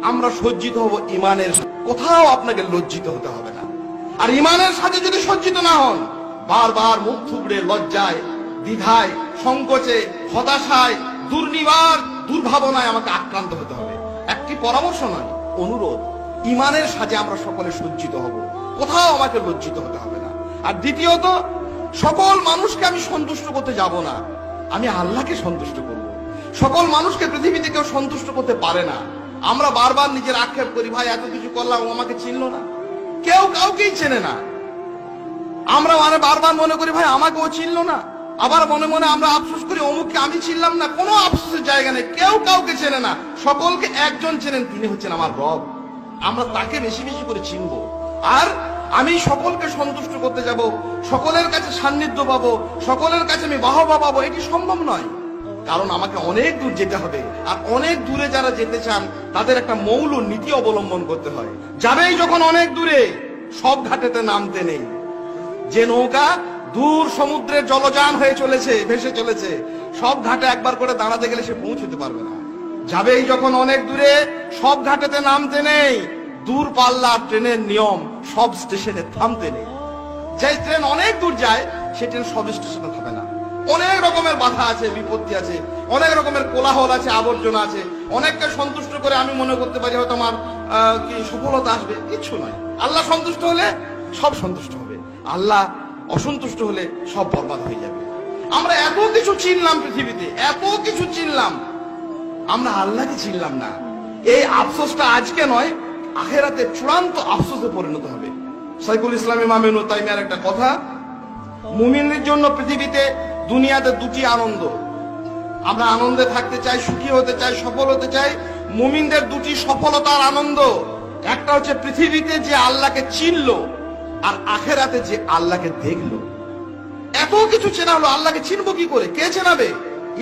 আমরা সজ্জিত হব ইমানের সাথে। কোথাও আপনাকে লজ্জিত হতে হবে না। আর ইমানের সাথে যদি সজ্জিত না হন, বারবার মুখ থুবড়ে লজ্জায়, দ্বিধায়, সংকোচে, হতাশায়, দুর্নিবার, দুর্ভাবনায় আমাকে আক্রান্ত হতে হবে। একটি পরামর্শ নয়, অনুরোধ, ইমানের সাজে আমরা সকলে সজ্জিত হব, কোথাও আমাকে লজ্জিত হতে হবে না। আর দ্বিতীয়ত, সকল মানুষকে আমি সন্তুষ্ট করতে যাব না, আমি আল্লাহকে সন্তুষ্ট করব। সকল মানুষকে পৃথিবীতে কেউ সন্তুষ্ট করতে পারে না। আমরা বারবার নিজের আক্ষেপ করি, ভাই এত কিছু করলাম, ও আমাকে চিনল না। কেউ কাউকেই চেনে না। আমরা বারবার মনে করি, ভাই আমাকে ও চিনল না। আবার মনে মনে আমরা আফসোস করি, অমুককে আমি চিনলাম না। কোনো আফসোসের জায়গা নেই, কেউ কাউকে চেনে না। সকলকে একজন চেনেন, তিনি হচ্ছেন আমার রব। আমরা তাকে বেশি বেশি করে চিনব। আর আমি সকলকে সন্তুষ্ট করতে যাব, সকলের কাছে সান্নিধ্য পাবো, সকলের কাছে আমি বাহবা পাবো, এটি সম্ভব নয়। কারণ আমাকে অনেক দূর যেতে হবে। আর অনেক দূরে যারা যেতে চান, তাদের একটা মৌল নীতি অবলম্বন করতে হয়। যাবেই যখন অনেক দূরে, সব ঘাটেতে নামতে নেই। যে নৌকা দূর সমুদ্রের জলযান হয়ে চলেছে, ভেসে চলেছে, সব ঘাটে একবার করে দাঁড়াতে গেলে সে পৌঁছতে পারবে না। যাবেই যখন অনেক দূরে, সব ঘাটেতে নামতে নেই। দূর পাল্লা ট্রেনের নিয়ম, সব স্টেশনে থামতে নেই। যে ট্রেন অনেক দূর যায়, সে ট্রেন সব স্টেশনে থামে না। অনেক রকমের বাধা আছে, বিপত্তি আছে, অনেক রকমের কোলাহল আছে, আবর্জনা আছে। অনেককে সন্তুষ্ট করে আমি মনে করতে পারি হয়তো আমার কি সফলতা আসবে, কিছু নয়। আল্লাহ সন্তুষ্ট হলে সব সন্তুষ্ট হবে, আল্লাহ অসন্তুষ্ট হলে সব বরবাদ হয়ে যাবে। আমরা এত কিছু চিনলাম পৃথিবীতে, এত কিছু চিনলাম, আমরা আল্লাহকে চিনলাম না। এই আফসোসটা আজকে নয়, আখেরাতে চূড়ান্ত আফসোসে পরিণত হবে। শাইখুল ইসলাম ইমাম ইবনে তাইমিয়ার একটা কথা, মুমিনের জন্য পৃথিবীতে দুনিয়াতে দুটি আনন্দ। আমরা আনন্দে থাকতে চাই, সুখী হতে চাই, সফল হতে চাই। মুমিনদের দুটি সফলতার আনন্দ, একটা হচ্ছে পৃথিবীতে যে আল্লাহকে চিনলো, আর আখেরাতে যে আল্লাহকে দেখলো। এত কিছু চেনা হলো, আল্লাহকে চিনবো কি করে? কে চেনাবে?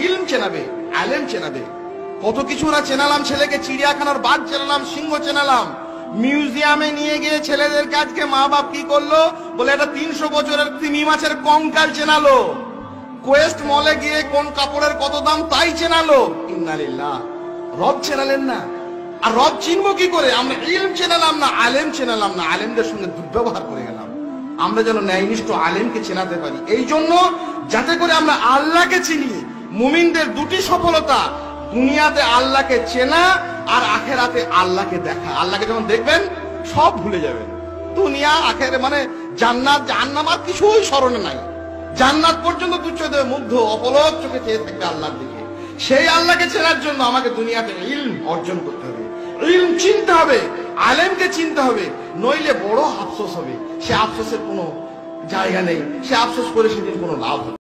ইলম চেনাবে, আলেম চেনাবে। কত কিছু না চেনালাম ছেলেকে, চিড়িয়াখানার বাঘ চেনালাম, সিংহ চেনালাম। মিউজিয়ামে নিয়ে গিয়ে ছেলেদের কাজকে মা বাপ কি করলো, বলে এটা 300 বছরের তিমি মাছের কঙ্কাল চেনালো। কোয়েস্ট মলে গিয়ে কোন কাপড়ের কত দাম তাই চেনালো। ইন্নালিল্লাহ, রব চেনালেন না। আর রব চিনবো কি করে? আমরা ইলম চেনালাম না, আলেম চেনালাম না, আলেমদের সঙ্গে দুর্ব্যবহার করে গেলাম। আমরা যেন ন্যায়নিষ্ঠ আলেমকে চেনাতে পারি। এই জন্য যাতে করে আমরা আল্লাহকে চিনি। মুমিনদের দুটি সফলতা, দুনিয়াতে আল্লাহকে চেনা আর আখেরাতে আল্লাহকে দেখা। আল্লাহকে যখন দেখবেন সব ভুলে যাবেন। দুনিয়া আখেরে মানে জান্নাত, জাহান্নাম আর কিছুই স্মরণে নাই। জান্নাত পর্যন্ত তুচ্ছতে মুগ্ধ, অপলক চোখে চেয়ে থাকবে আল্লাহর দিকে। সেই আল্লাহকে চেনার জন্য আমাকে দুনিয়াতে ইলম অর্জন করতে হবে, ইলম চিনতে হবে, আলেমকে চিনতে হবে। নইলে বড় আফসোস হবে। সে আফসোসের কোনো জায়গা নেই, সে আফসোস করে সেদিন কোনো লাভ হবে।